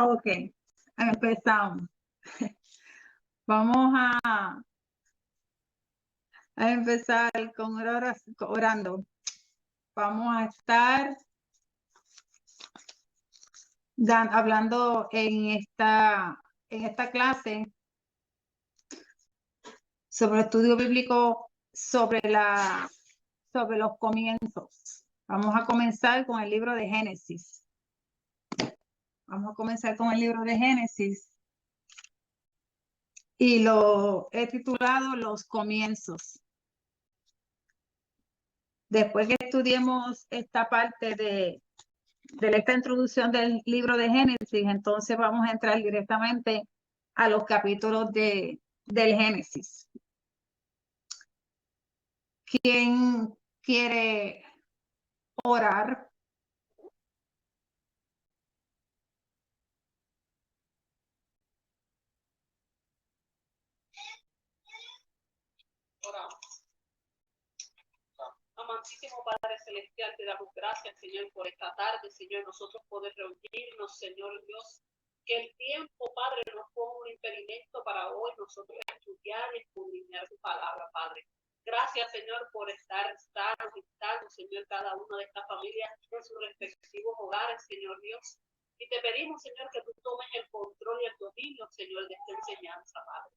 Ok, empezamos. Vamos a empezar con orando. Vamos a estar hablando en esta clase sobre estudio bíblico sobre los comienzos. Vamos a comenzar con el libro de Génesis. Y lo he titulado Los comienzos. Después que estudiemos esta parte de esta introducción del libro de Génesis, entonces vamos a entrar directamente a los capítulos del Génesis. ¿Quién quiere orar? Oramos. Amantísimo Padre Celestial, te damos gracias, Señor, por esta tarde, Señor, nosotros poder reunirnos, Señor Dios, que el tiempo, Padre, nos ponga un impedimento para hoy, nosotros estudiar y escudriñar tu palabra, Padre. Gracias, Señor, por estar visitando, Señor, cada una de estas familias en sus respectivos hogares, Señor Dios. Y te pedimos, Señor, que tú tomes el control y el dominio, Señor, de esta enseñanza, Padre.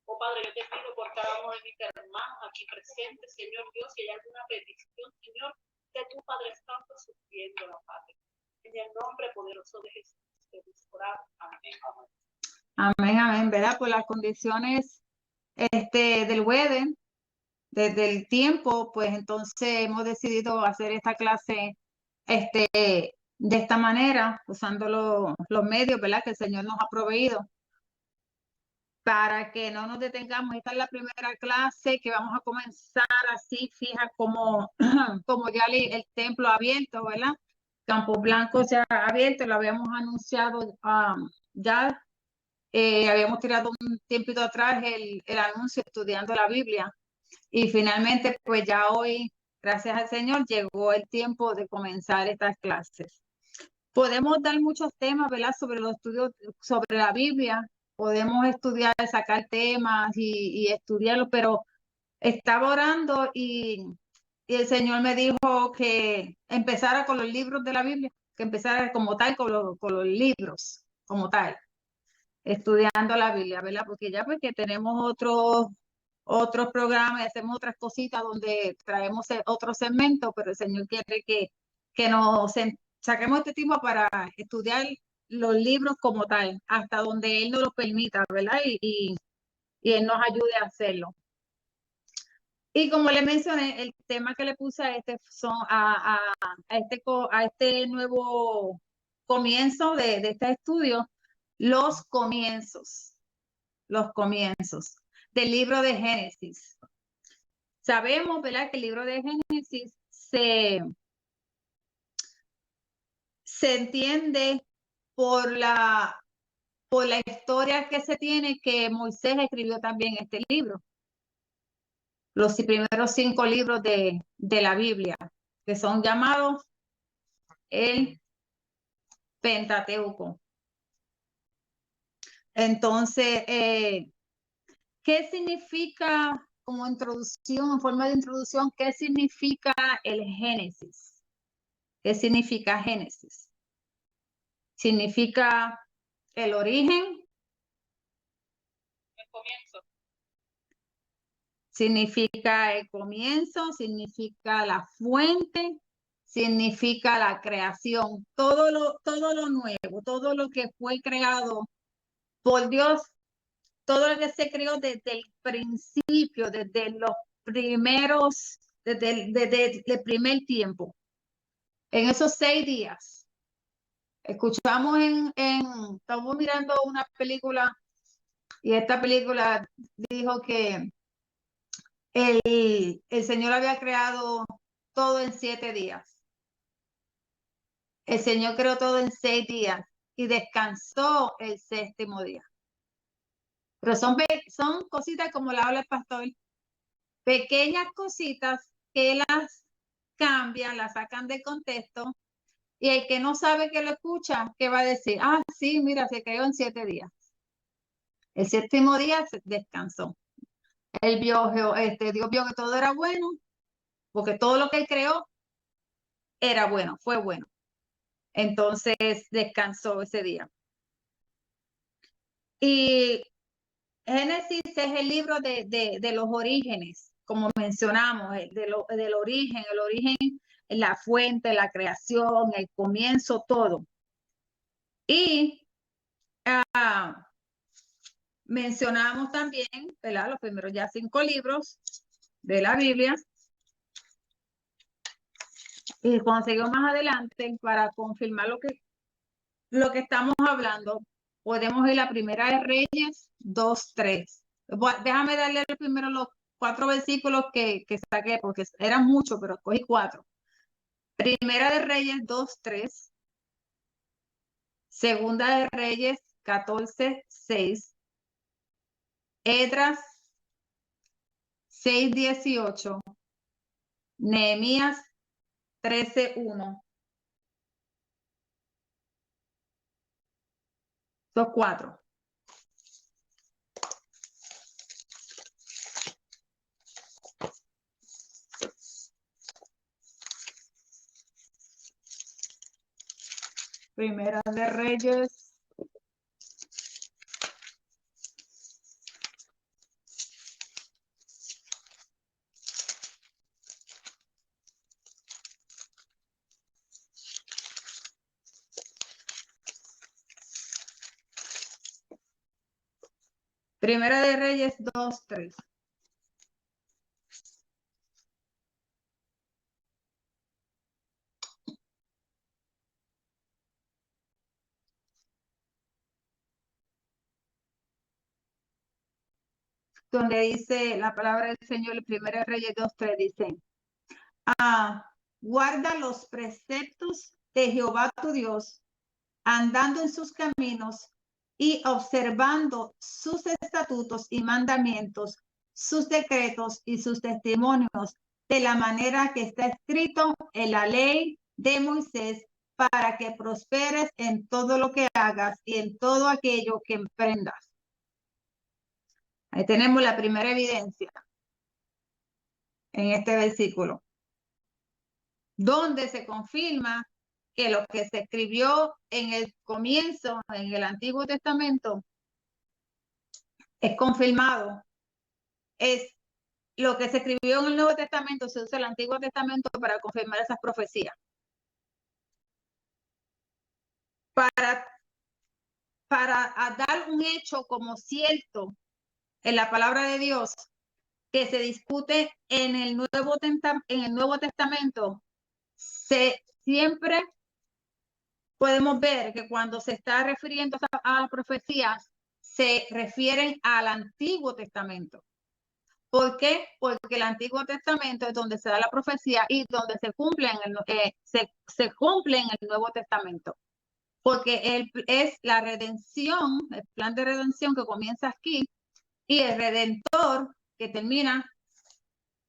Oh Padre, yo te pido por cada uno de mis hermanos aquí presentes, Señor Dios, si hay alguna petición, Señor, que tu Padre Santo sufriéndola, Padre. En el nombre poderoso de Jesús, te orar. Amén. Amén, amén, ¿verdad? Por las condiciones del weather, desde el tiempo, pues entonces hemos decidido hacer esta clase de esta manera, usando los medios, ¿verdad? Que el Señor nos ha proveído. Para que no nos detengamos, esta es la primera clase que vamos a comenzar así, fija como ya el templo abierto, ¿verdad? Campo Blanco ya abierto, lo habíamos anunciado ya, habíamos tirado un tiempito atrás el anuncio estudiando la Biblia y finalmente pues ya hoy, gracias al Señor, llegó el tiempo de comenzar estas clases. Podemos dar muchos temas, ¿verdad? Sobre los estudios, sobre la Biblia. Podemos estudiar, sacar temas y estudiarlos, pero estaba orando y el Señor me dijo que empezara con los libros de la Biblia, que empezara como tal con los libros, como tal, estudiando la Biblia, ¿verdad? Porque ya pues que tenemos otros programas, hacemos otras cositas donde traemos otros segmentos, pero el Señor quiere que nos saquemos este tiempo para estudiar los libros como tal, hasta donde Él nos lo permita, ¿verdad? Y Él nos ayude a hacerlo. Y como le mencioné, el tema que le puse a este nuevo comienzo de este estudio, los comienzos del libro de Génesis. Sabemos, ¿verdad?, que el libro de Génesis se entiende por la historia que se tiene que Moisés escribió también este libro. Los primeros 5 libros de la Biblia, que son llamados el Pentateuco. Entonces, ¿qué significa, como introducción, en forma de introducción, qué significa el Génesis? ¿Qué significa Génesis? Significa el origen. El comienzo. Significa el comienzo, significa la fuente, significa la creación. Todo lo nuevo, todo lo que fue creado por Dios, todo lo que se creó desde el principio, desde los primeros, desde el primer tiempo. En esos 6 días, escuchamos estamos mirando una película y esta película dijo que el Señor había creado todo en 7 días. El Señor creó todo en 6 días y descansó el 7º día. Pero son cositas, como la habla el pastor, pequeñas cositas que las cambian, las sacan de contexto Y el que no sabe que lo escucha, ¿qué va a decir? Ah, sí, mira, se creó en 7 días. El séptimo día descansó. Él vio, Dios vio que todo era bueno, porque todo lo que él creó era bueno, fue bueno. Entonces descansó ese día. Y Génesis es el libro de los orígenes, como mencionamos, del origen, la fuente, la creación, el comienzo, todo. Y mencionamos también, ¿verdad? Los primeros ya 5 libros de la Biblia. Y cuando seguimos más adelante, para confirmar lo que estamos hablando, podemos ir a Primera de Reyes 2:3. Déjame darle primero los 4 versículos que saqué, porque eran muchos, pero cogí 4. Primera de Reyes 2:3. Segunda de Reyes 14:6. Esdras 6:18. Nehemías 13:1. Los 4. Primera de Reyes. Primera de Reyes 2:3. Donde dice la palabra del Señor, Primera de Reyes 2:3 dice, guarda los preceptos de Jehová tu Dios, andando en sus caminos y observando sus estatutos y mandamientos, sus decretos y sus testimonios, de la manera que está escrito en la ley de Moisés, para que prosperes en todo lo que hagas y en todo aquello que emprendas. Ahí tenemos la primera evidencia en este versículo, donde se confirma que lo que se escribió en el comienzo, en el Antiguo Testamento, es confirmado. Es lo que se escribió en el Nuevo Testamento, se usa el Antiguo Testamento para confirmar esas profecías. Para dar un hecho como cierto en la palabra de Dios, que se discute en el Nuevo Testamento, siempre podemos ver que cuando se está refiriendo a las profecías, se refieren al Antiguo Testamento. ¿Por qué? Porque el Antiguo Testamento es donde se da la profecía y donde se cumple se cumple en el Nuevo Testamento. Porque es la redención, el plan de redención que comienza aquí, y el Redentor que termina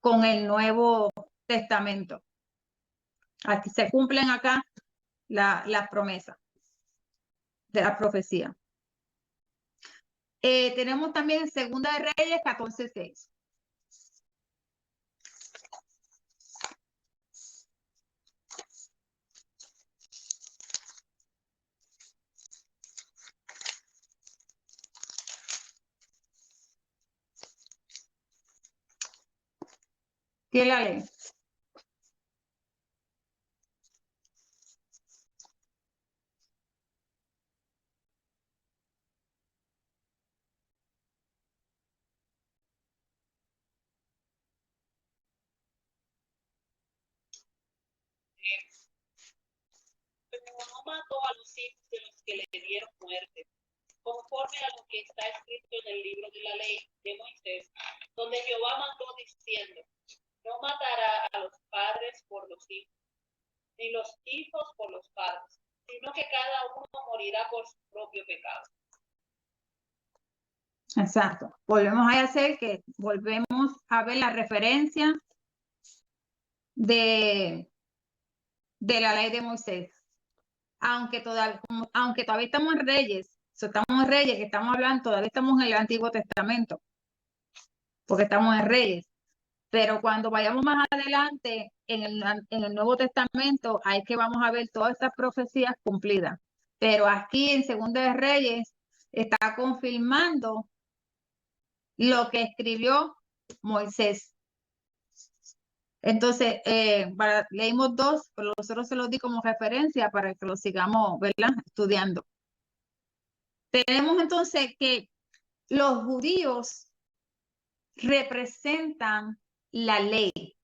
con el Nuevo Testamento. Aquí se cumplen acá las promesas de la profecía. Tenemos también Segunda de Reyes 14:6. ¿Quién la lee? Pero no mató a los hijos de los que le dieron muerte, conforme a lo que está escrito en el libro de la ley de Moisés, donde Jehová mandó diciendo, no matará a los padres por los hijos, ni los hijos por los padres, sino que cada uno morirá por su propio pecado. Exacto. Volvemos a ver la referencia de la ley de Moisés. aunque todavía estamos en Reyes, estamos en Reyes, que estamos hablando, todavía estamos en el Antiguo Testamento, porque estamos en Reyes. Pero cuando vayamos más adelante en el Nuevo Testamento, ahí que vamos a ver todas estas profecías cumplidas. Pero aquí en Segunda de Reyes está confirmando lo que escribió Moisés. Entonces, leímos dos, pero nosotros se los di como referencia para que lo sigamos, ¿verdad? Estudiando. Tenemos entonces que los judíos representan la ley.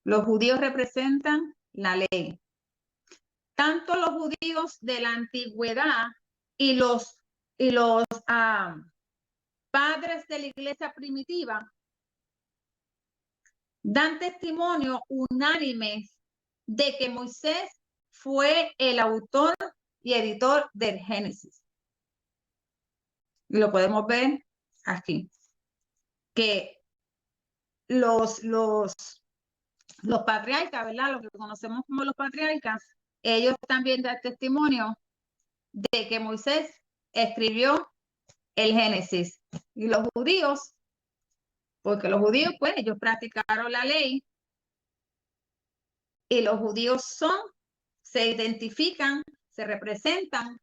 Los judíos representan la ley. Tanto los judíos de la antigüedad y los padres de la iglesia primitiva dan testimonio unánime de que Moisés fue el autor y editor del Génesis. Y lo podemos ver aquí. Que los patriarcas, ¿verdad? Lo que conocemos como los patriarcas, ellos también dan testimonio de que Moisés escribió el Génesis. Y los judíos, porque los judíos, pues, ellos practicaron la ley, y los judíos se identifican, se representan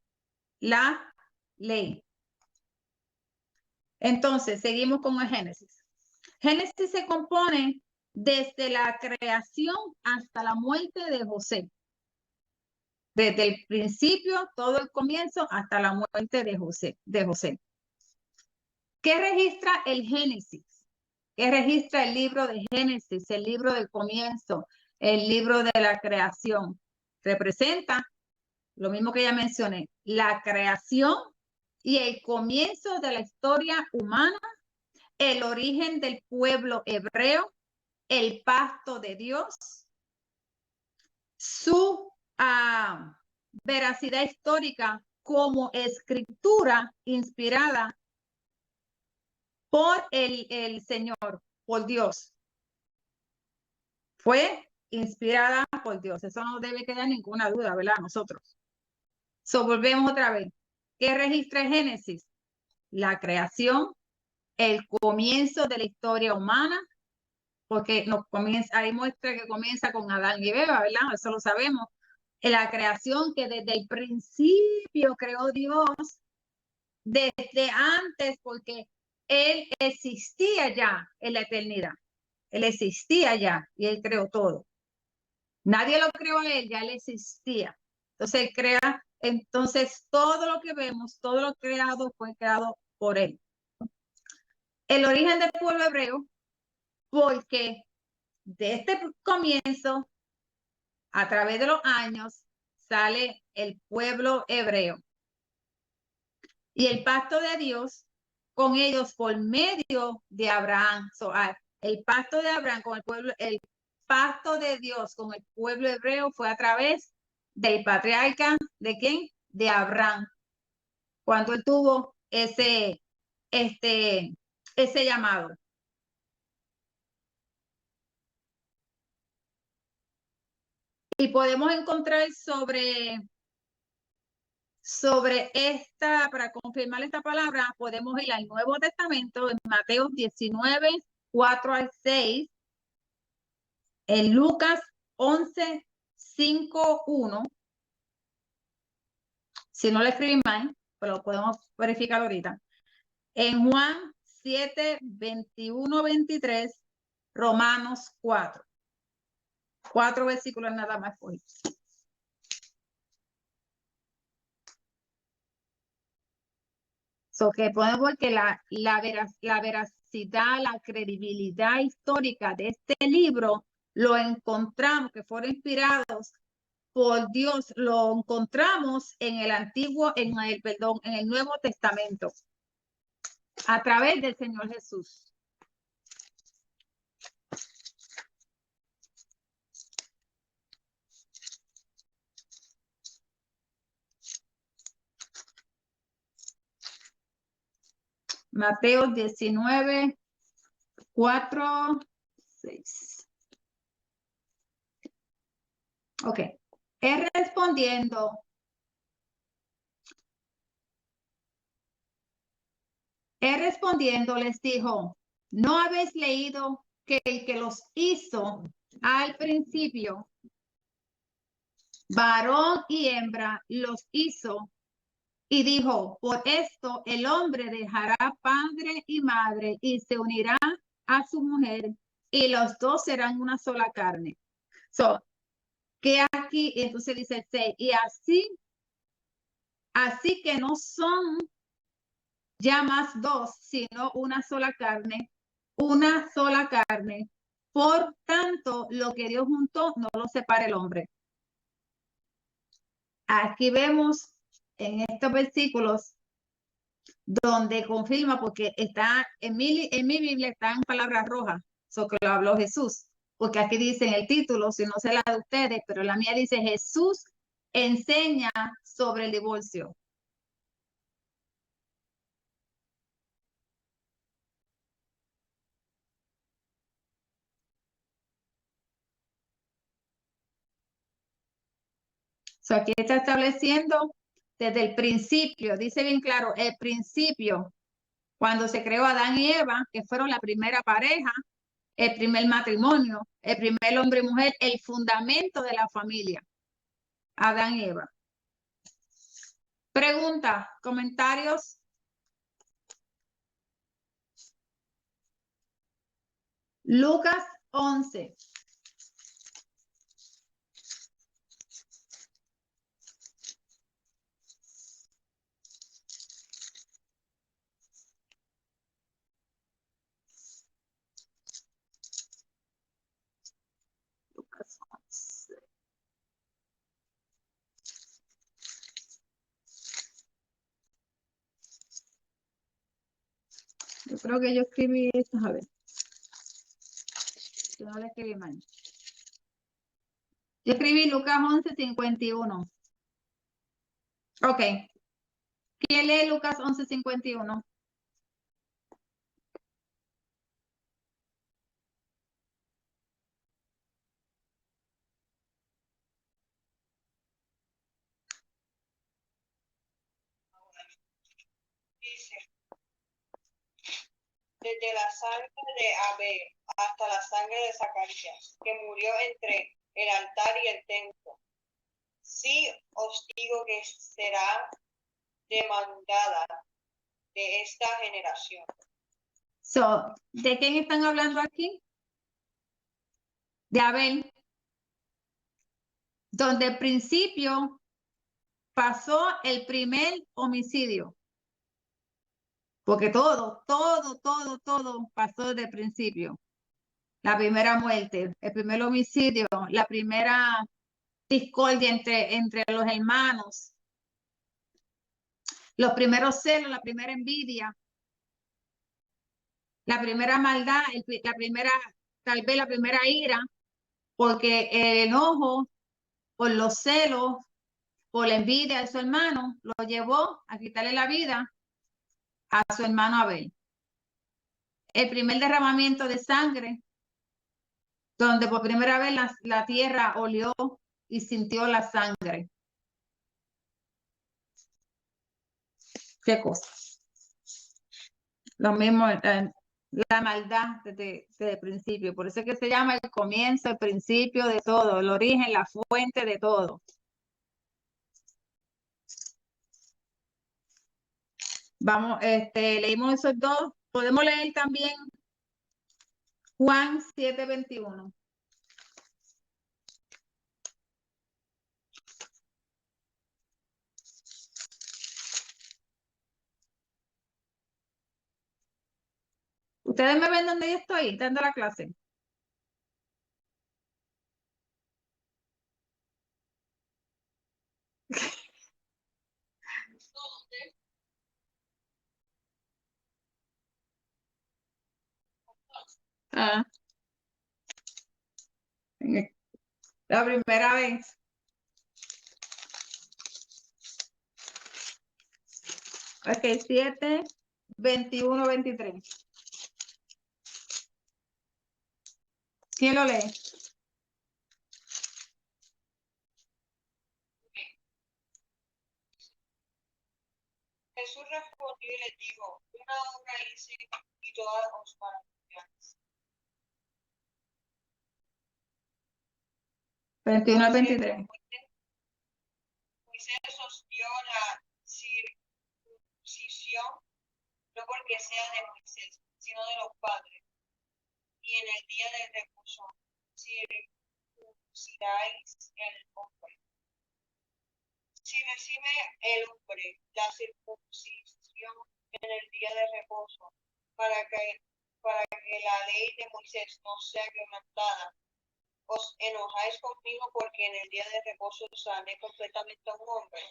la ley. Entonces, seguimos con el Génesis. Génesis se compone desde la creación hasta la muerte de José. Desde el principio, todo el comienzo, hasta la muerte de José. ¿Qué registra el Génesis? ¿Qué registra el libro de Génesis, el libro del comienzo, el libro de la creación? Representa lo mismo que ya mencioné, la creación y el comienzo de la historia humana, el origen del pueblo hebreo, el pacto de Dios, su veracidad histórica como escritura inspirada por el Señor, por Dios. Fue inspirada por Dios. Eso no debe quedar ninguna duda, ¿verdad? Nosotros. Volvemos otra vez. ¿Qué registra Génesis? La creación, el comienzo de la historia humana, porque ahí muestra que comienza con Adán y Eva, ¿verdad? Eso lo sabemos. La creación que desde el principio creó Dios, desde antes, porque Él existía ya en la eternidad. Él existía ya y Él creó todo. Nadie lo creó a Él, ya Él existía. Entonces Él crea, entonces todo lo que vemos, todo lo creado fue creado por Él. El origen del pueblo hebreo, porque de este comienzo, a través de los años, sale el pueblo hebreo. Y el pacto de Dios con ellos por medio de Abraham. El pacto de Abraham con el pueblo, el pacto de Dios con el pueblo hebreo fue a través del patriarca, ¿de quién? De Abraham. Cuando él tuvo ese llamado. Y podemos encontrar sobre esta, para confirmar esta palabra, podemos ir al Nuevo Testamento en Mateo 19, 4 al 6, en Lucas 11, 5, 1. Si no lo escribí mal, pues lo podemos verificar ahorita. En Juan 7, 21, 23, Romanos 4. 4 versículos nada más. Que podemos ver que la veracidad, la credibilidad histórica de este libro lo encontramos, que fueron inspirados por Dios, lo encontramos en el Nuevo Testamento, a través del Señor Jesús. Mateo 19, 4, 6. Ok. Él respondiendo les dijo, ¿no habéis leído que el que los hizo al principio, varón y hembra, los hizo? Y dijo, por esto el hombre dejará padre y madre y se unirá a su mujer y los dos serán una sola carne. So, que aquí, entonces dice el 6, y así que no son ya más dos, sino una sola carne, una sola carne. Por tanto, lo que Dios juntó, no lo separa el hombre. Aquí vemos en estos versículos donde confirma, porque está en mi Biblia, está en palabras rojas, eso que lo habló Jesús, porque aquí dice en el título, si no sé la de ustedes, pero la mía dice Jesús enseña sobre el divorcio. So, aquí está estableciendo desde el principio, dice bien claro, el principio, cuando se creó Adán y Eva, que fueron la primera pareja, el primer matrimonio, el primer hombre y mujer, el fundamento de la familia, Adán y Eva. Pregunta, comentarios. Lucas 11. Lucas 11. Yo creo que yo escribí esto, a ver. Yo no le escribí mal. Yo escribí Lucas 11, 51. Ok. ¿Quién lee Lucas 11, 51? Dice, desde la sangre de Abel hasta la sangre de Zacarías, que murió entre el altar y el templo. Sí os digo que será demandada de esta generación. So, ¿de quién están hablando aquí? De Abel. Donde al principio pasó el primer homicidio. Porque todo pasó desde el principio. La primera muerte, el primer homicidio, la primera discordia entre los hermanos, los primeros celos, la primera envidia, la primera maldad, la primera, tal vez la primera ira, porque el enojo por los celos, por la envidia de su hermano, lo llevó a quitarle la vida a su hermano Abel. El primer derramamiento de sangre, donde por primera vez la tierra olió y sintió la sangre. ¿Qué cosa? Lo mismo, la maldad desde el principio. Por eso es que se llama el comienzo, el principio de todo, el origen, la fuente de todo. Vamos, leímos esos dos. Podemos leer también Juan 7:21. ¿Ustedes me ven donde yo estoy dando la clase? Ah, la primera vez. Ok, 7, 21, 23. ¿Quién lo lee? Jesús respondió y les dijo, una obra hice y todas os maravilláis. 21 al 23. Moisés os dio la circuncisión, no porque sea de Moisés, sino de los padres. Y en el día del reposo circuncidáis el hombre. Si recibe el hombre la circuncisión en el día de reposo, para que la ley de Moisés no sea quebrantada, os enojáis conmigo porque en el día de reposo sané completamente a un hombre.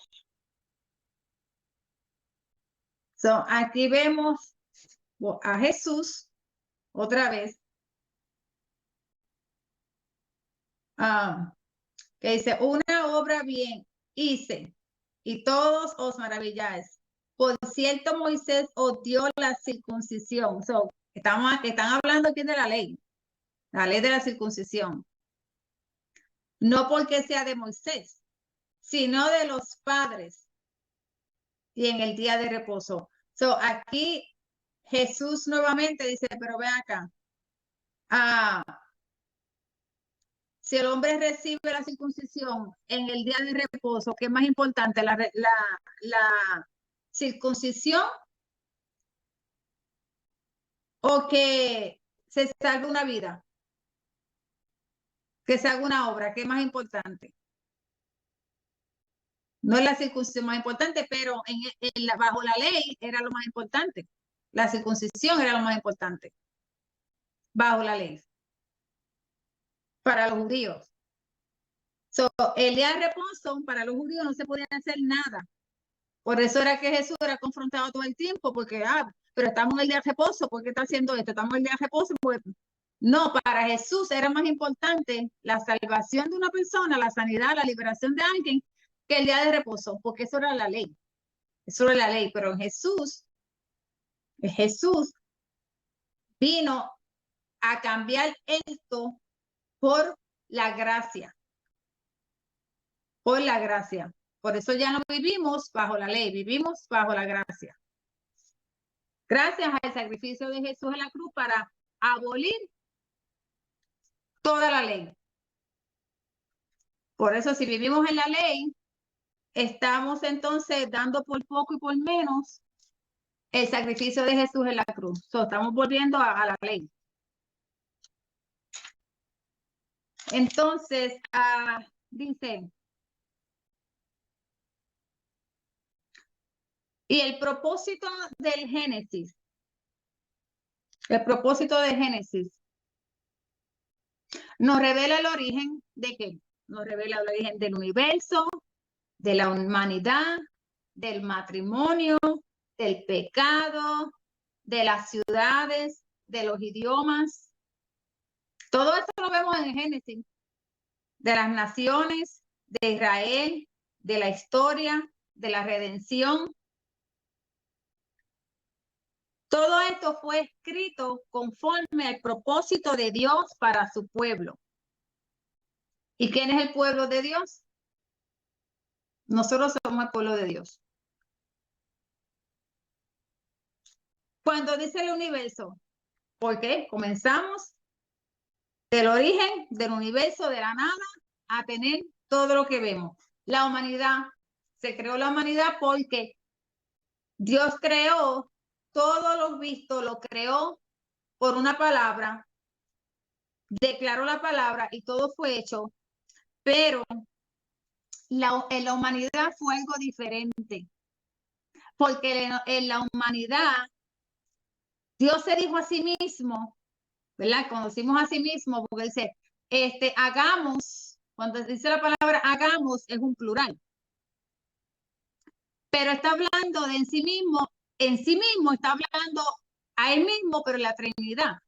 So, aquí vemos a Jesús otra vez. Que dice, una obra bien hice y todos os maravilláis. Por cierto, Moisés os dio la circuncisión. So, están hablando aquí de la ley de la circuncisión. No porque sea de Moisés, sino de los padres. Y en el día de reposo. So, aquí Jesús nuevamente dice, pero ve acá. Si el hombre recibe la circuncisión en el día de reposo, ¿qué es más importante? ¿La circuncisión o que se salve una vida? Que se haga una obra, ¿qué es más importante? No es la circuncisión más importante, pero bajo la ley era lo más importante. La circuncisión era lo más importante. Bajo la ley. Para los judíos. So, el día de reposo para los judíos no se podía hacer nada. Por eso era que Jesús era confrontado todo el tiempo, porque, pero estamos en el día de reposo, ¿por qué está haciendo esto? Estamos en el día de reposo, pues no, para Jesús era más importante la salvación de una persona, la sanidad, la liberación de alguien, que el día de reposo, porque eso era la ley. Eso era la ley, pero Jesús vino a cambiar esto por la gracia. Por la gracia. Por eso ya no vivimos bajo la ley, vivimos bajo la gracia. Gracias al sacrificio de Jesús en la cruz para abolir toda la ley. Por eso si vivimos en la ley, estamos entonces dando por poco y por menos el sacrificio de Jesús en la cruz. Estamos volviendo a la ley. Entonces, dice, y el propósito del Génesis, nos revela el origen de qué? Nos revela el origen del universo, de la humanidad, del matrimonio, del pecado, de las ciudades, de los idiomas. Todo esto lo vemos en el Génesis, de las naciones, de Israel, de la historia, de la redención. Todo esto fue escrito conforme al propósito de Dios para su pueblo. ¿Y quién es el pueblo de Dios? Nosotros somos el pueblo de Dios. Cuando dice el universo, ¿por qué? Comenzamos del origen del universo, de la nada, a tener todo lo que vemos. La humanidad, se creó la humanidad porque Dios creó todo lo visto, lo creó por una palabra, declaró la palabra y todo fue hecho, pero en la humanidad fue algo diferente, porque en la humanidad Dios se dijo a sí mismo, ¿verdad? Conocimos a sí mismo, porque dice, hagamos, cuando dice la palabra hagamos, es un plural. Pero está hablando de en sí mismo está hablando a él mismo, pero la Trinidad.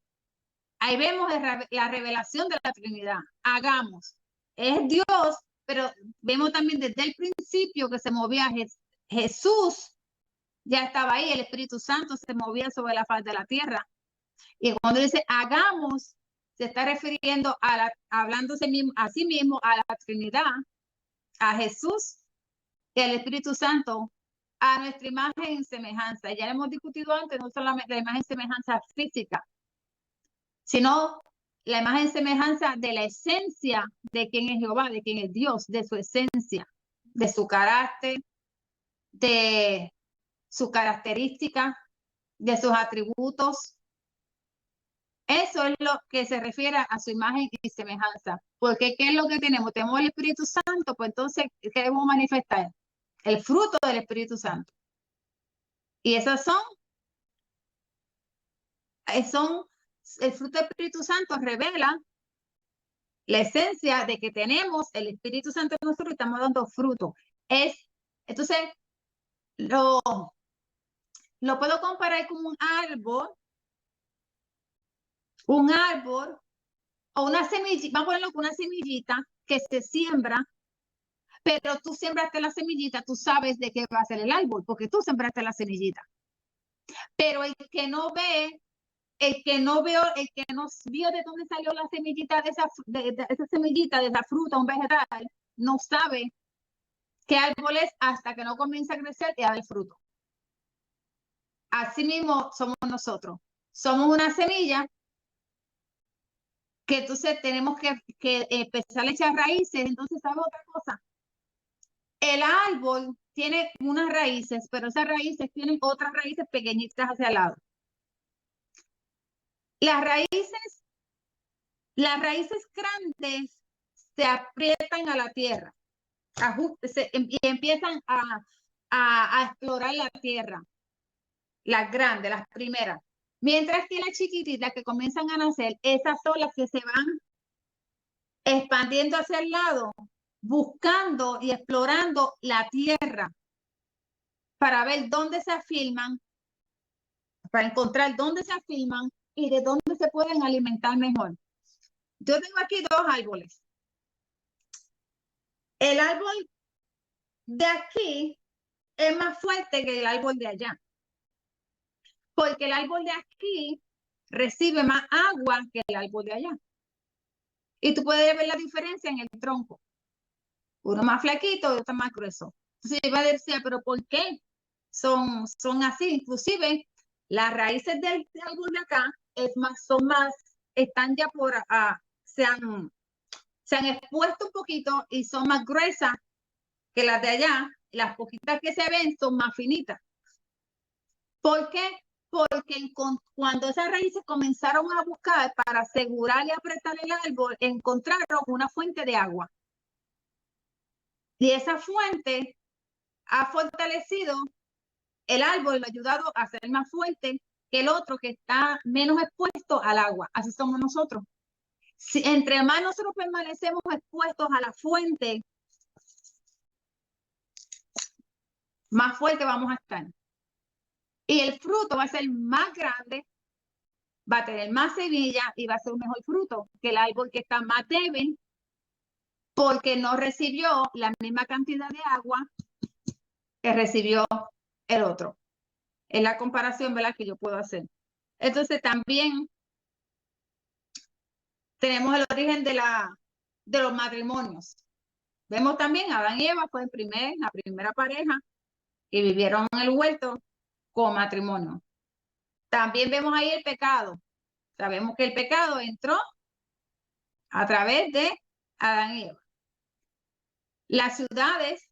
Ahí vemos la revelación de la Trinidad. Hagamos. Es Dios, pero vemos también desde el principio que se movía Jesús, ya estaba ahí, el Espíritu Santo se movía sobre la faz de la tierra. Y cuando dice hagamos, se está refiriendo hablándose a sí mismo, a la Trinidad, a Jesús y al Espíritu Santo a nuestra imagen y semejanza. Ya hemos discutido antes, no solamente la imagen y semejanza física, sino la imagen y semejanza de la esencia de quién es Jehová, de quién es Dios, de su esencia, de su carácter, de su característica, de sus atributos. Eso es lo que se refiere a su imagen y semejanza. Porque ¿qué es lo que tenemos? Tenemos el Espíritu Santo, pues entonces, ¿qué debemos manifestar? El fruto del Espíritu Santo. Y esas son el fruto del Espíritu Santo revela la esencia de que tenemos el Espíritu Santo en nosotros y estamos dando fruto. Entonces, lo puedo comparar con un árbol o una semillita, vamos a ponerlo con una semillita que se siembra, pero tú sembraste la semillita, tú sabes de qué va a ser el árbol, porque tú sembraste la semillita. Pero el que no vio de dónde salió la semillita de esa semillita, de esa fruta, un vegetal, no sabe qué árbol es hasta que no comienza a crecer y a dar fruto. Así mismo somos nosotros. Somos una semilla que entonces tenemos que empezar a echar raíces. Entonces, ¿sabe otra cosa? El árbol tiene unas raíces, pero esas raíces tienen otras raíces pequeñitas hacia el lado. Las raíces grandes se aprietan a la tierra y empiezan a explorar la tierra. Las grandes, las primeras. Mientras que las chiquititas que comienzan a nacer, esas son las que se van expandiendo hacia el lado, buscando y explorando la tierra para ver dónde se afirman, para encontrar dónde se afirman y de dónde se pueden alimentar mejor. Yo tengo aquí dos árboles. El árbol de aquí es más fuerte que el árbol de allá, porque el árbol de aquí recibe más agua que el árbol de allá. Y tú puedes ver la diferencia en el tronco. Uno más flaquito y otro más grueso. Entonces iba a decir, pero ¿por qué son así? Inclusive las raíces del árbol de acá están ya se han expuesto un poquito y son más gruesas que las de allá. Las poquitas que se ven son más finitas. ¿Por qué? Porque cuando esas raíces comenzaron a buscar para asegurar y apretar el árbol, encontraron una fuente de agua. Y esa fuente ha fortalecido el árbol y lo ha ayudado a ser más fuerte que el otro que está menos expuesto al agua. Así somos nosotros. Si entre más nosotros permanecemos expuestos a la fuente, más fuerte vamos a estar. Y el fruto va a ser más grande, va a tener más semillas y va a ser un mejor fruto que el árbol que está más débil porque no recibió la misma cantidad de agua que recibió el otro. Es la comparación, ¿verdad?, que yo puedo hacer. Entonces también tenemos el origen de los matrimonios. Vemos también Adán y Eva fue la primera pareja y vivieron en el huerto con matrimonio. También vemos ahí el pecado. Sabemos que el pecado entró a través de Adán y Eva. Las ciudades,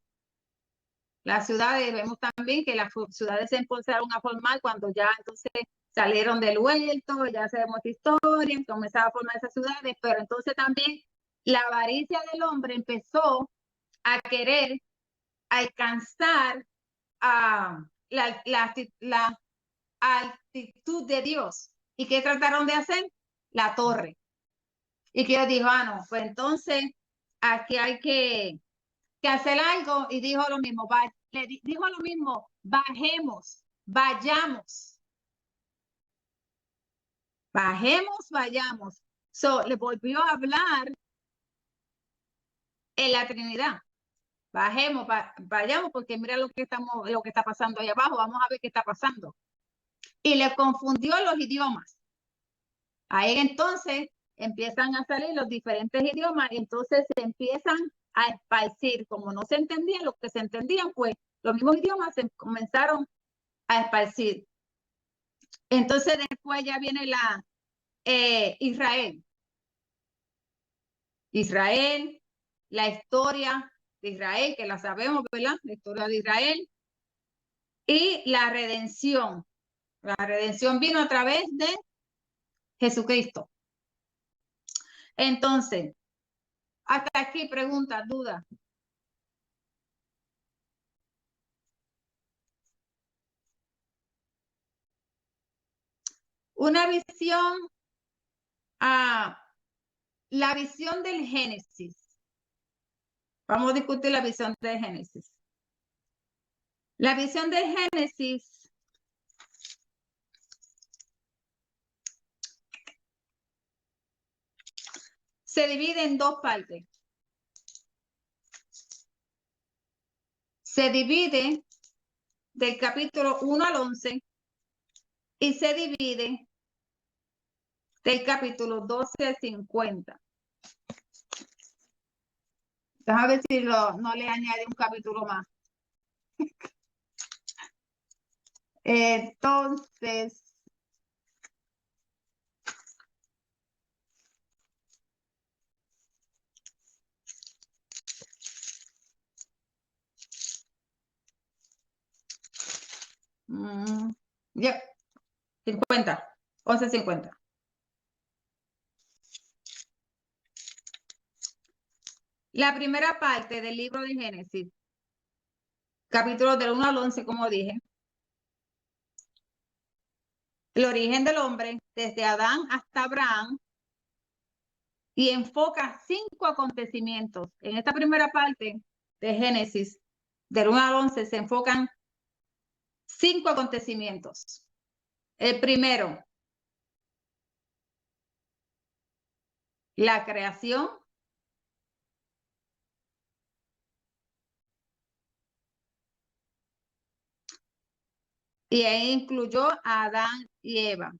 vemos también que las ciudades se empezaron a formar cuando ya entonces salieron del huerto, ya sabemos esta historia, comenzaba a formar esas ciudades, pero entonces también la avaricia del hombre empezó a querer alcanzar la altitud de Dios. ¿Y qué trataron de hacer? La torre. Y que Dios dijo, no, pues entonces aquí hay que hacer algo, y dijo lo mismo, dijo lo mismo, vayamos. Le volvió a hablar en la Trinidad. Vayamos, porque mira lo que está pasando ahí abajo, vamos a ver qué está pasando. Y le confundió los idiomas. Ahí entonces empiezan a salir los diferentes idiomas y entonces se empiezan a esparcir. Como no se entendía, lo que se entendían, pues los mismos idiomas se comenzaron a esparcir. Entonces después ya viene Israel. Israel, la historia de Israel, que la sabemos, ¿verdad? La historia de Israel. Y la redención. La redención vino a través de Jesucristo. Entonces, hasta aquí preguntas, dudas. Una visión, la visión del Génesis. Vamos a discutir la visión del Génesis. La visión del Génesis se divide en dos partes. Se divide del capítulo 1 al 11 y se divide del capítulo 12 al 50. Déjame ver si no le añade un capítulo más. Entonces, ya, 50, 11:50. La primera parte del libro de Génesis, capítulo del 1 al 11, como dije, el origen del hombre, desde Adán hasta Abraham, y enfoca 5 acontecimientos. En esta primera parte de Génesis, del 1 al 11, se enfocan 5 acontecimientos. El primero, la creación. Y ahí incluyó a Adán y Eva.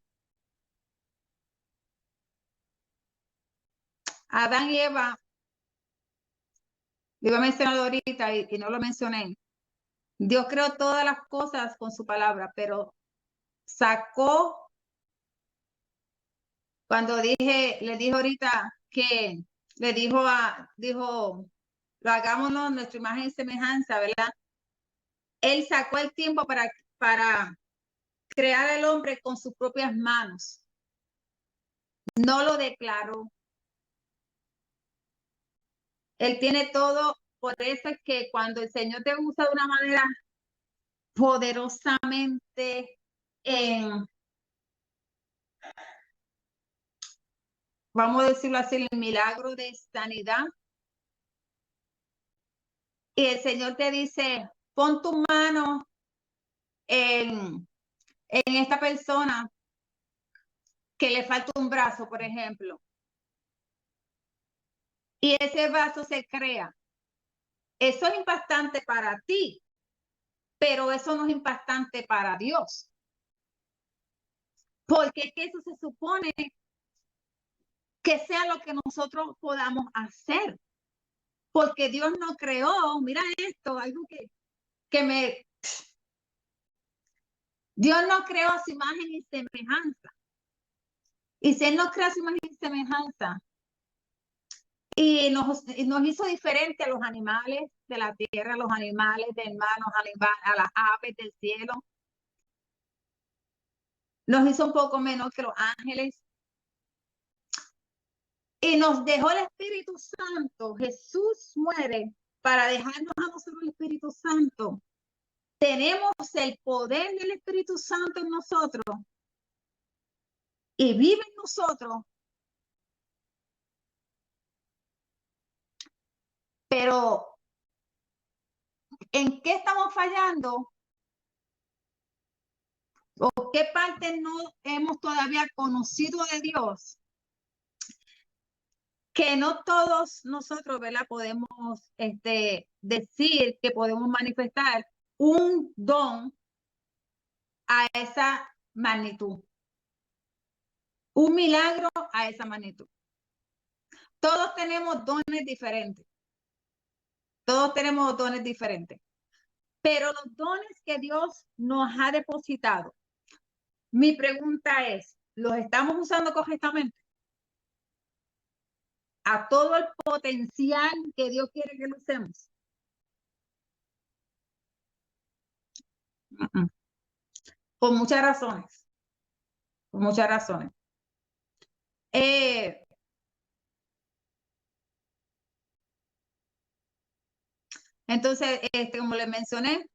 Adán y Eva, lo iba a mencionar ahorita y no lo mencioné. Dios creó todas las cosas con su palabra, pero sacó, cuando le dije ahorita que dijo, lo hagámonos nuestra imagen y semejanza, ¿verdad? Él sacó el tiempo para crear al hombre con sus propias manos. No lo declaró. Él tiene todo, por eso es que cuando el Señor te usa de una manera poderosamente vamos a decirlo así, el milagro de sanidad, y el Señor te dice, pon tu mano en esta persona que le falta un brazo, por ejemplo, y ese brazo se crea. Eso es impactante para ti, pero eso no es impactante para Dios. Porque es que eso se supone que sea lo que nosotros podamos hacer. Porque Dios no creó, mira esto, algo que me... Dios no creó a su imagen y semejanza. Y si Él nos crea a su imagen y semejanza, y nos hizo diferente a los animales de la tierra, a los animales del mar, a las aves del cielo. Nos hizo un poco menos que los ángeles. Y nos dejó el Espíritu Santo. Jesús muere para dejarnos a nosotros el Espíritu Santo. Tenemos el poder del Espíritu Santo en nosotros. Y vive en nosotros. Pero, ¿en qué estamos fallando? ¿O qué parte no hemos todavía conocido de Dios? Que no todos nosotros, ¿verdad? Podemos decir que podemos manifestar un don a esa magnitud. Un milagro a esa magnitud. Todos tenemos dones diferentes. Todos tenemos dones diferentes. Pero los dones que Dios nos ha depositado, mi pregunta es, ¿los estamos usando correctamente? A todo el potencial que Dios quiere que lo usemos. Por muchas razones. Por muchas razones. Entonces, como les mencioné,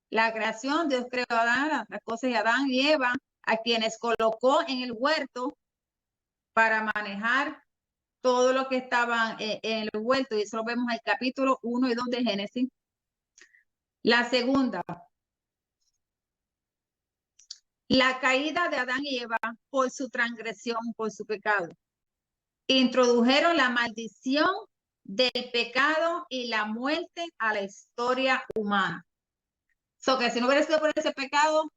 la creación, Dios creó a Adán, las cosas de Adán y Eva, a quienes colocó en el huerto para manejar todo lo que estaban en el huerto, y eso lo vemos en el capítulo 1 y 2 de Génesis. La segunda, la caída de Adán y Eva por su transgresión, por su pecado. Introdujeron la maldición del pecado y la muerte a la historia humana. So que si no hubiera sido por ese pecado,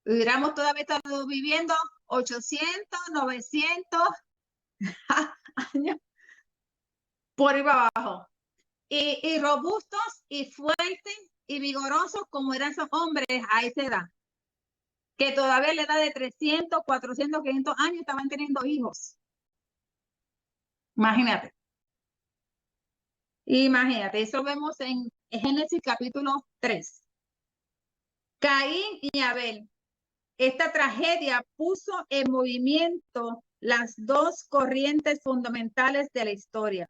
hubiéramos todavía estado viviendo 800, 900 años por ahí abajo. Y robustos y fuertes y vigorosos como eran esos hombres a esa edad. Que todavía a la edad de 300, 400, 500 años estaban teniendo hijos. Imagínate. Imagínate, eso vemos en Génesis capítulo 3. Caín y Abel. Esta tragedia puso en movimiento las dos corrientes fundamentales de la historia.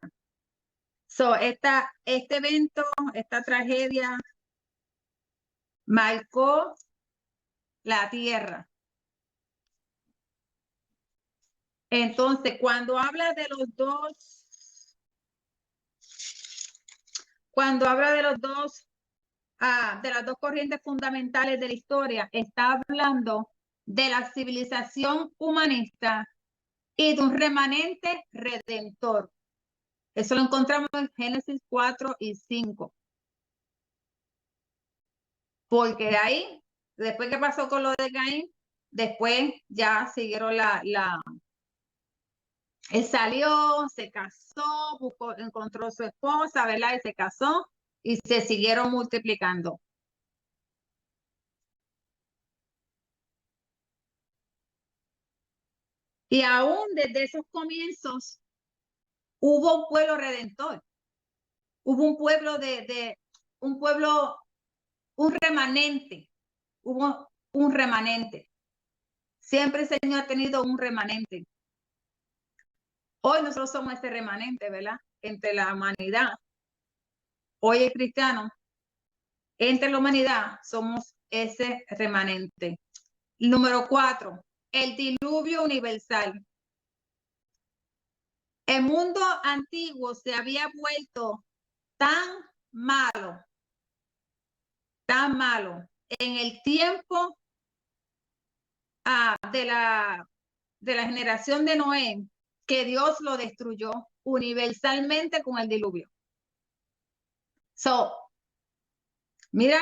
Este evento, esta tragedia, marcó la tierra. Entonces, cuando habla de los dos, de las dos corrientes fundamentales de la historia, está hablando de la civilización humanista y de un remanente redentor. Eso lo encontramos en Génesis 4 y 5. Porque de ahí, después que pasó con lo de Caín, después ya siguieron él salió, se casó, encontró su esposa, ¿verdad? Y se casó y se siguieron multiplicando. Y aún desde esos comienzos hubo un pueblo redentor. Hubo un pueblo un remanente. Hubo un remanente. Siempre el Señor ha tenido un remanente. Hoy nosotros somos este remanente, ¿verdad? Entre la humanidad. Hoy es cristiano. Entre la humanidad somos ese remanente. Número 4, el diluvio universal. El mundo antiguo se había vuelto tan malo en el tiempo de la generación de Noé, que Dios lo destruyó universalmente con el diluvio. Mira,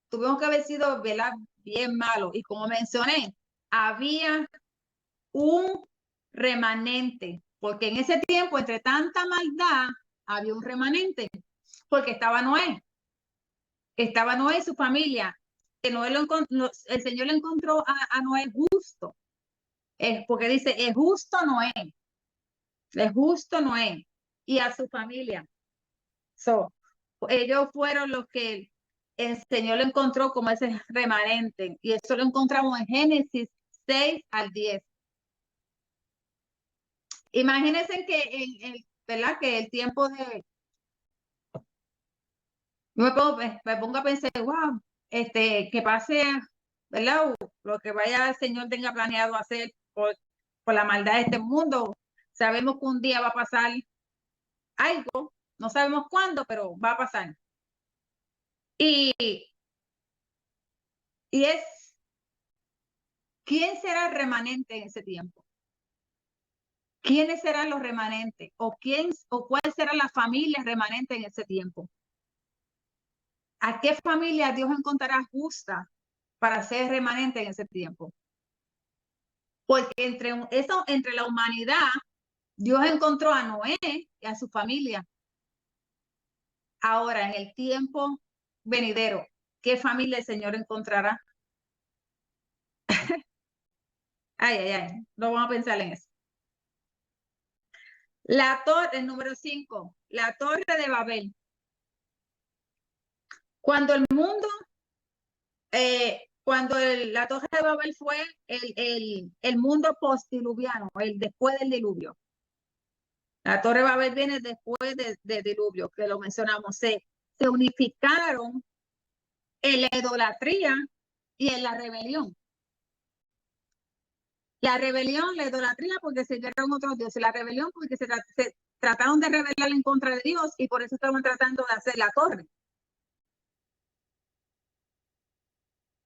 tuvimos que haber sido, ¿verdad?, bien malo. Y como mencioné, había un remanente, porque en ese tiempo, entre tanta maldad, había un remanente, porque estaba Noé y su familia. Que Noé el Señor le encontró a Noé justo, porque dice, es justo Noé y a su familia. Ellos fueron los que el Señor lo encontró como ese remanente, y eso lo encontramos en Génesis 6 al 10. Imagínense que ¿verdad? Que el tiempo de... Yo me pongo a pensar, wow, que pase, ¿verdad? Lo que vaya el Señor tenga planeado hacer por la maldad de este mundo. Sabemos que un día va a pasar algo, no sabemos cuándo, pero va a pasar. Y es, ¿quién será el remanente en ese tiempo? ¿Quiénes serán los remanentes? ¿O cuál será la familia remanente en ese tiempo? ¿A qué familia Dios encontrará justa para ser remanente en ese tiempo? Porque entre la humanidad, Dios encontró a Noé y a su familia. Ahora, en el tiempo venidero, ¿qué familia el Señor encontrará? Ay, ay, ay, no vamos a pensar en eso. La torre, el número 5, la torre de Babel. Cuando el mundo, la torre de Babel fue el mundo postdiluviano, el después del diluvio. La torre de Babel viene después del diluvio, que lo mencionamos. Se unificaron en la idolatría y en la rebelión. La rebelión, la idolatría, porque se llegaron otros dioses. La rebelión, porque se trataron de rebelar en contra de Dios y por eso estaban tratando de hacer la torre.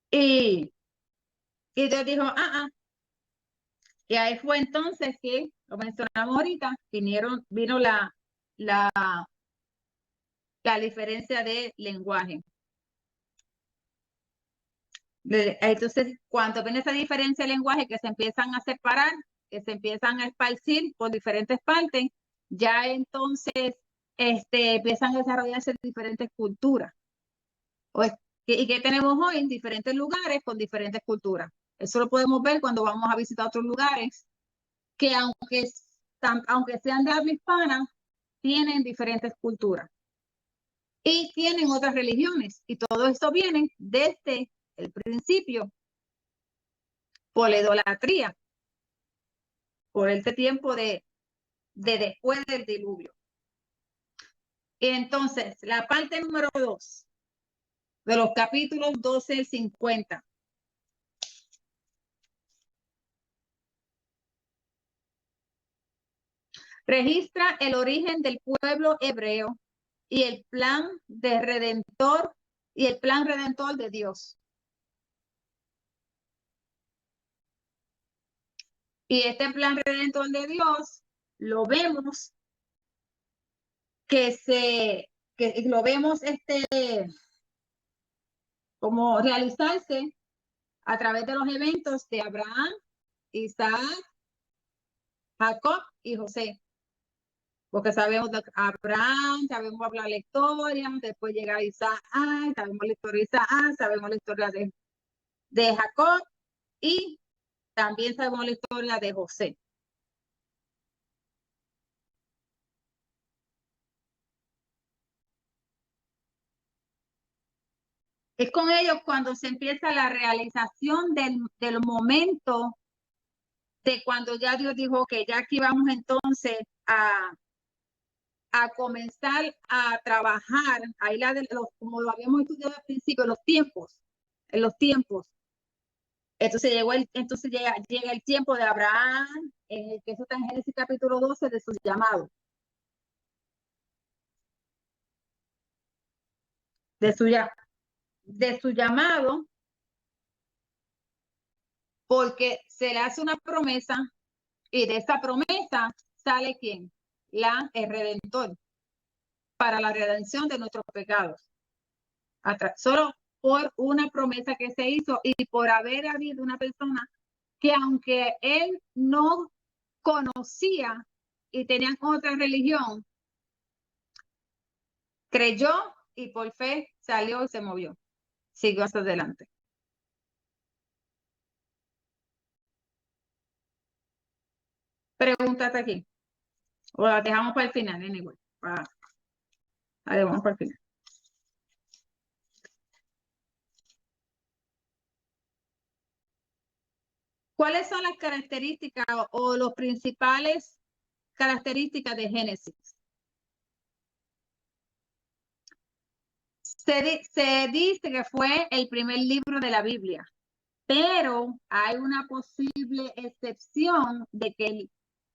Y Dios dijo, y ahí fue entonces que, lo mencionamos ahorita, vino la diferencia de lenguaje. Entonces, cuando viene esa diferencia de lenguaje que se empiezan a separar, que se empiezan a esparcir por diferentes partes, ya entonces empiezan a desarrollarse diferentes culturas. ¿Y qué tenemos hoy? En diferentes lugares con diferentes culturas. Eso lo podemos ver cuando vamos a visitar otros lugares, que aunque sean de habla hispana, tienen diferentes culturas. Y tienen otras religiones. Y todo esto viene desde el principio por la idolatría, por este tiempo de después del diluvio. Y entonces, la parte número 2 de los capítulos 12 al 50. Registra el origen del pueblo hebreo y el plan redentor de Dios. Y este plan redentor de Dios lo vemos que lo vemos como realizarse a través de los eventos de Abraham, Isaac, Jacob y José. Porque sabemos de Abraham, sabemos hablar la historia, después llega Isaac, sabemos la historia de Isaac, sabemos la historia de Jacob y también sabemos la historia de José. Es con ellos cuando se empieza la realización del momento de cuando ya Dios dijo que ya aquí vamos entonces a comenzar a trabajar, ahí como lo habíamos estudiado al principio, en los tiempos. Entonces llega el tiempo de Abraham, que eso está en Génesis capítulo 12, de su llamado. De su llamado, porque se le hace una promesa y de esa promesa sale ¿quién? El Redentor, para la redención de nuestros pecados. Solo por una promesa que se hizo y por haber habido una persona que aunque él no conocía y tenían otra religión, creyó y por fe salió y se movió. Siguió hasta adelante. Pregúntate aquí. O la dejamos para el final, anyway. La dejamos para el final. ¿Cuáles son las características o los principales características de Génesis? Se dice que fue el primer libro de la Biblia, pero hay una posible excepción de que el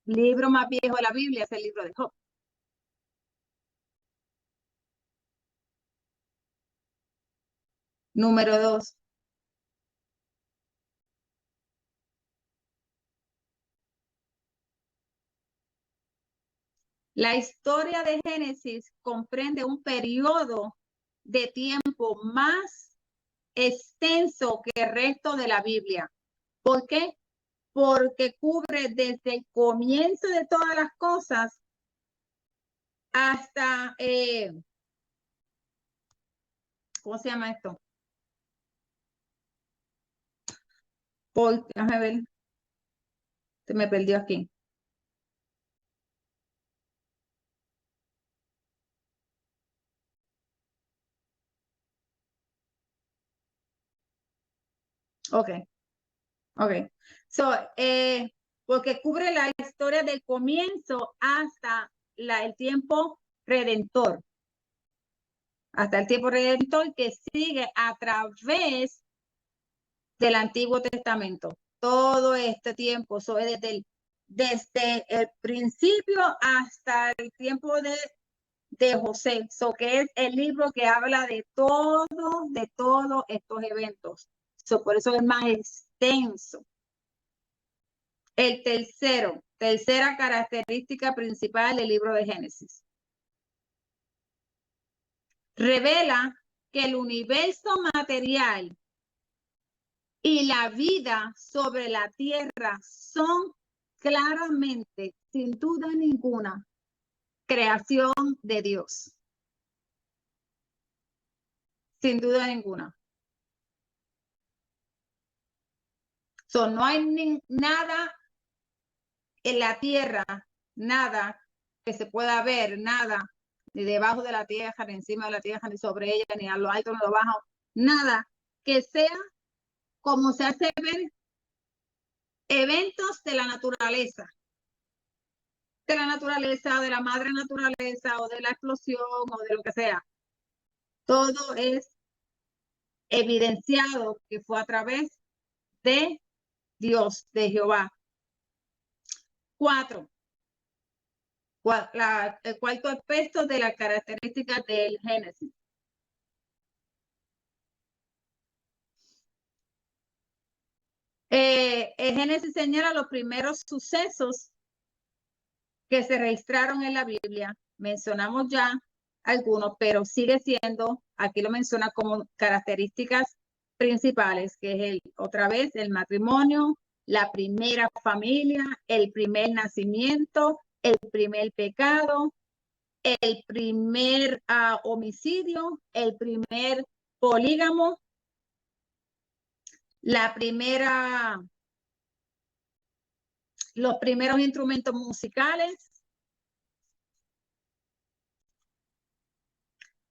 libro más viejo de la Biblia es el libro de Job. Número 2. La historia de Génesis comprende un periodo de tiempo más extenso que el resto de la Biblia. ¿Por qué? Porque cubre desde el comienzo de todas las cosas hasta ¿cómo se llama esto? Déjame ver. Se me perdió aquí. Ok, ok. So, porque cubre la historia del comienzo hasta el tiempo redentor. Hasta el tiempo redentor que sigue a través del Antiguo Testamento. Todo este tiempo, so, desde el principio hasta el tiempo de José, so, que es el libro que habla de todos estos eventos. So, por eso es más extenso. El tercera característica principal del libro de Génesis. Revela que el universo material y la vida sobre la tierra son claramente, sin duda ninguna, creación de Dios. Sin duda ninguna. So, no hay nada en la tierra, nada que se pueda ver, nada, ni debajo de la tierra, ni encima de la tierra, ni sobre ella, ni a lo alto, ni a lo bajo, nada que sea como se hace ver eventos de la naturaleza, de la madre naturaleza, o de la explosión, o de lo que sea. Todo es evidenciado que fue a través de Dios, de Jehová. 4. El cuarto aspecto de las características del Génesis. El Génesis señala los primeros sucesos que se registraron en la Biblia. Mencionamos ya algunos, pero sigue siendo, aquí lo menciona como características principales, que es otra vez el matrimonio, la primera familia, el primer nacimiento, el primer pecado, el primer homicidio, el primer polígamo, los primeros instrumentos musicales,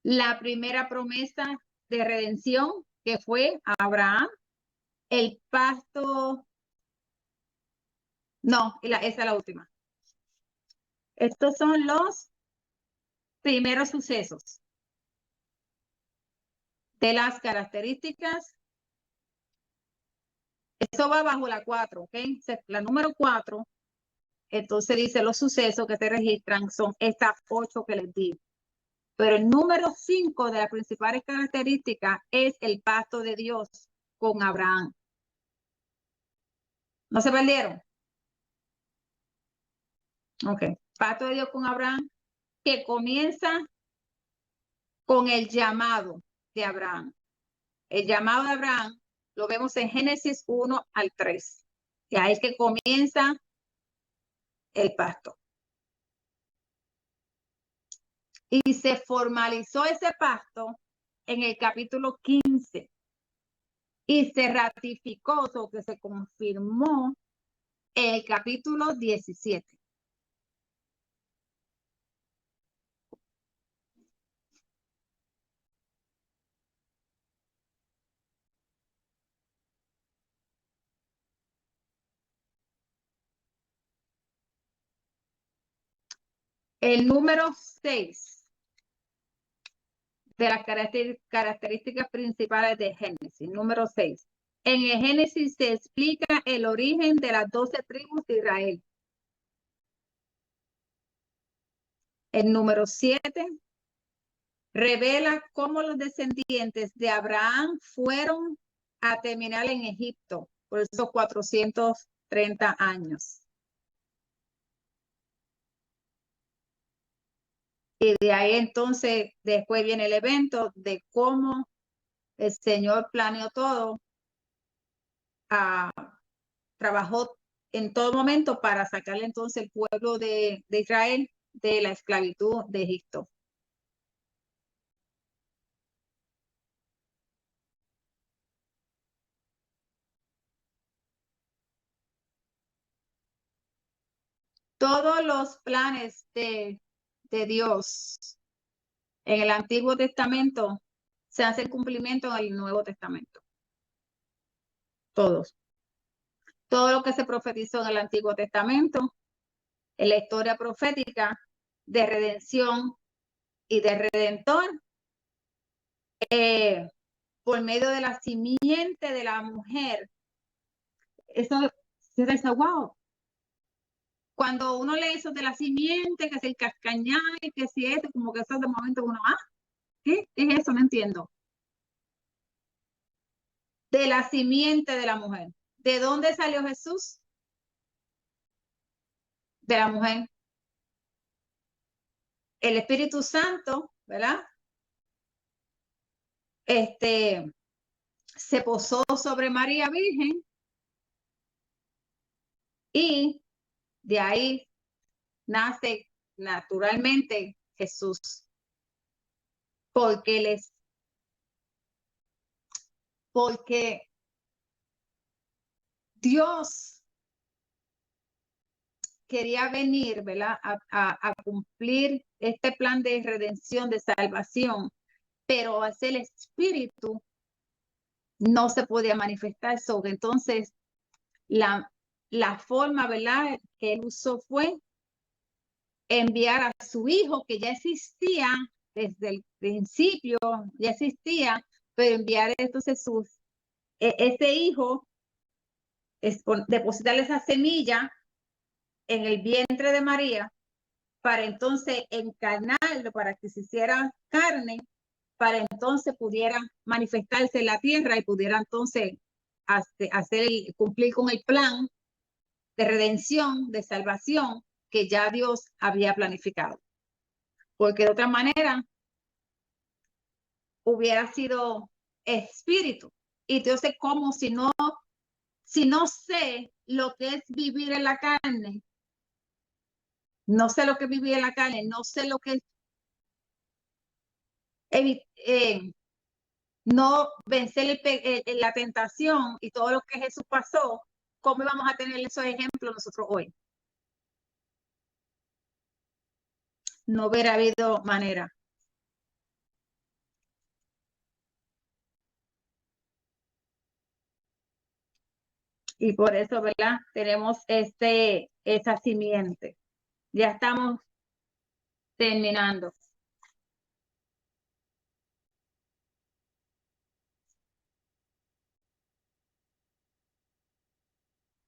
la primera promesa de redención que fue a Abraham, el pacto, no, esa es la última. Estos son los primeros sucesos de las características. Eso va bajo la 4, ¿ok? La número 4, entonces dice los sucesos que se registran son estas 8 que les di. Pero el número 5 de las principales características es el pacto de Dios con Abraham. ¿No se perdieron? Ok. Pacto de Dios con Abraham, que comienza con el llamado de Abraham. El llamado de Abraham lo vemos en Génesis 1 al 3. Y ahí es que comienza el pacto. Y se formalizó ese pacto en el capítulo 15. Y se ratificó, o que se confirmó en el capítulo 17. El número 6 de las características principales de Génesis. Número 6. En el Génesis se explica el origen de las 12 tribus de Israel. El número 7 revela cómo los descendientes de Abraham fueron a terminar en Egipto por esos 430 años. Y de ahí entonces después viene el evento de cómo el Señor planeó todo, trabajó en todo momento para sacarle entonces el pueblo de Israel de la esclavitud de Egipto. Todos los planes de Dios en el Antiguo Testamento se hacen cumplimiento en el Nuevo Testamento. Todos. Todo lo que se profetizó en el Antiguo Testamento, en la historia profética de redención y de redentor, por medio de la simiente de la mujer. Eso se dice, wow. Cuando uno lee eso de la simiente, que es el cascañal, que si es, como que eso de momento uno, ¿qué es eso? No entiendo. De la simiente de la mujer. ¿De dónde salió Jesús? De la mujer. El Espíritu Santo, ¿verdad? Se posó sobre María Virgen y de ahí nace naturalmente Jesús. Porque Dios quería venir, ¿verdad? A cumplir este plan de redención, de salvación, pero hacia el Espíritu no se podía manifestar sobre. Entonces, la forma, ¿verdad?, que él usó fue enviar a su hijo, que ya existía desde el principio, ya existía, pero enviar entonces ese hijo, depositarle esa semilla en el vientre de María, para entonces encarnarlo, para que se hiciera carne, para entonces pudiera manifestarse en la tierra y pudiera entonces cumplir con el plan de redención, de salvación que ya Dios había planificado. Porque de otra manera hubiera sido espíritu. Y entonces, ¿cómo si no sé lo que es vivir en la carne? No sé lo que es vivir en la carne, no sé lo que es no vencer la tentación y todo lo que Jesús pasó. ¿Cómo vamos a tener esos ejemplos nosotros hoy? No hubiera habido manera. Y por eso, ¿verdad? Tenemos esa simiente. Ya estamos terminando.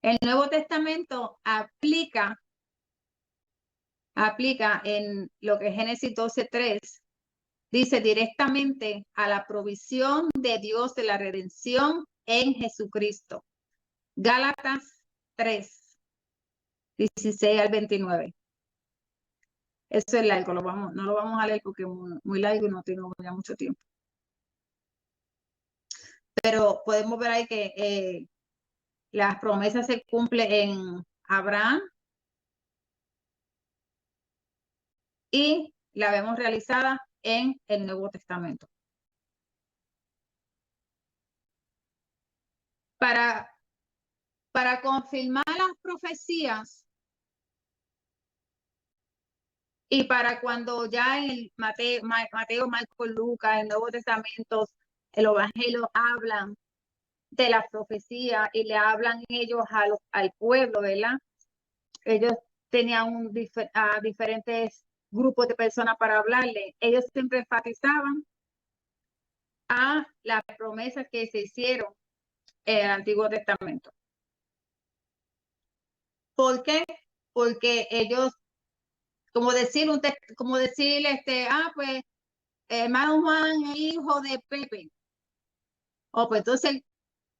El Nuevo Testamento aplica en lo que es Génesis 12:3, dice directamente a la provisión de Dios de la redención en Jesucristo. Gálatas 3:16 al 29. Eso es largo, no lo vamos a leer porque es muy largo y no tengo ya mucho tiempo. Pero podemos ver ahí que las promesas se cumplen en Abraham y la vemos realizada en el Nuevo Testamento. Para confirmar las profecías y para cuando ya en el Mateo, Marcos, Lucas, el Nuevo Testamento, el Evangelio hablan de la profecía y le hablan ellos al pueblo, ¿verdad? Ellos tenían diferentes grupos de personas para hablarle. Ellos siempre enfatizaban a las promesas que se hicieron en el Antiguo Testamento. ¿Por qué? Porque ellos, como decir, pues, hermano Juan, hijo de Pepe. Pues entonces,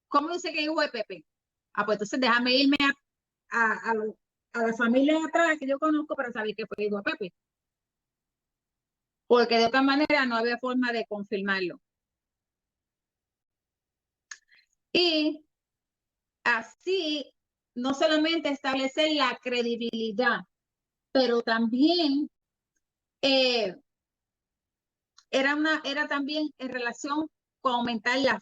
¿cómo dice que hijo de Pepe? Pues entonces déjame irme a la familia de atrás que yo conozco para saber que fue hijo de Pepe. Porque de otra manera no había forma de confirmarlo. Y así, no solamente establecer la credibilidad, pero también era también en relación con aumentar la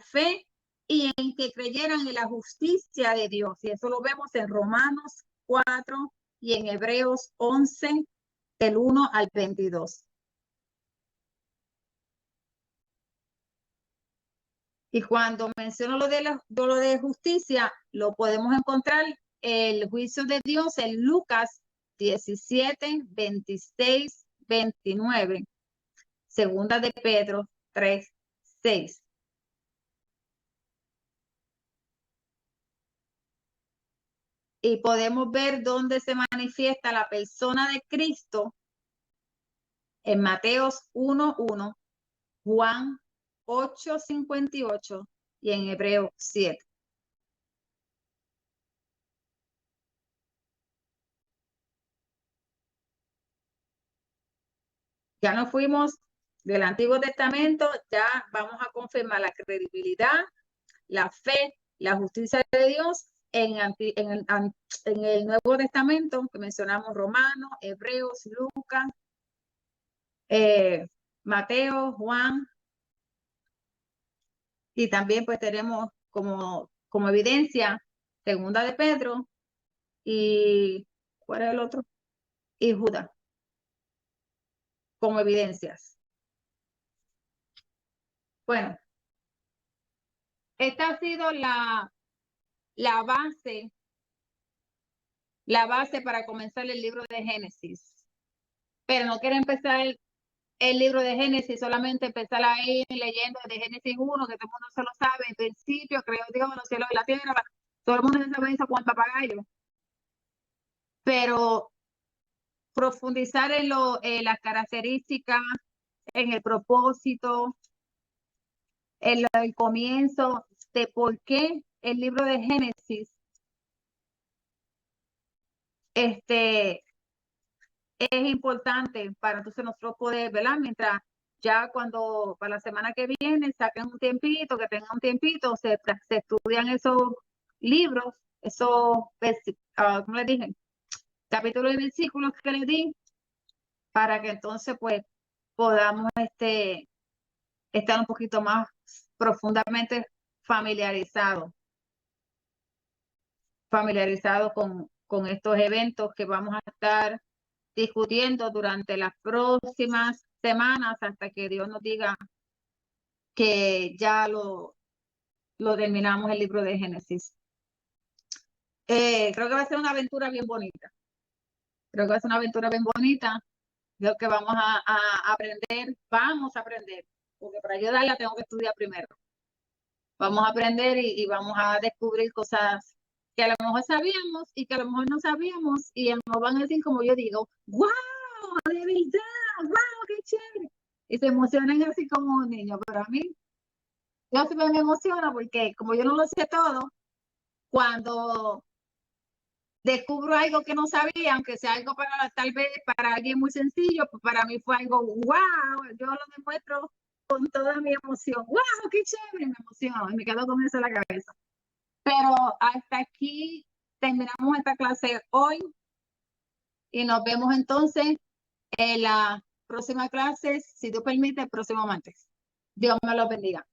fe y en que creyeran en la justicia de Dios. Y eso lo vemos en Romanos 4 y en Hebreos 11, del 1 al 22. Y cuando menciono lo de justicia, lo podemos encontrar el juicio de Dios en Lucas 17, 26, 29. Segunda de Pedro 3, 6. Y podemos ver dónde se manifiesta la persona de Cristo en Mateos 1:1, Juan 8:58 y en Hebreos 7. Ya nos fuimos del Antiguo Testamento, ya vamos a confirmar la credibilidad, la fe, la justicia de Dios en el Nuevo Testamento, que mencionamos Romanos, Hebreos, Lucas, Mateo, Juan, y también pues tenemos como evidencia Segunda de Pedro y ¿cuál es el otro? Y Judas, como evidencias. Bueno, esta ha sido la base para comenzar el libro de Génesis. Pero no quiero empezar el libro de Génesis, solamente empezar ahí leyendo de Génesis 1, que todo el mundo se lo sabe. En principio creó Dios los cielos y la tierra. Todo el mundo sabe eso con papagayo. Pero profundizar en las características, en el propósito, en el comienzo de por qué el libro de Génesis es importante para entonces nosotros poder, ¿verdad? Mientras ya cuando para la semana que viene saquen un tiempito, que tengan un tiempito, se estudian esos libros, ¿cómo les dije? Capítulos y versículos que les di, para que entonces pues podamos estar un poquito más profundamente familiarizados con estos eventos que vamos a estar discutiendo durante las próximas semanas hasta que Dios nos diga que ya lo terminamos el libro de Génesis. Creo que va a ser una aventura bien bonita. Creo que va a ser una aventura bien bonita. Creo que vamos a aprender, porque para ayudarla tengo que estudiar primero. Vamos a aprender y vamos a descubrir cosas que a lo mejor sabíamos y que a lo mejor no sabíamos y nos van a decir, como yo digo, ¡wow! De verdad, ¡wow! ¡Qué chévere! Y se emocionan así como un niño, pero a mí, yo siempre me emociono porque como yo no lo sé todo, cuando descubro algo que no sabía, aunque sea algo tal vez para alguien muy sencillo, pues para mí fue algo, ¡wow! Yo lo demuestro con toda mi emoción. ¡Wow! ¡Qué chévere! Me emociono y me quedo con eso en la cabeza. Pero hasta aquí terminamos esta clase hoy y nos vemos entonces en la próxima clase, si Dios permite, el próximo martes. Dios me lo bendiga.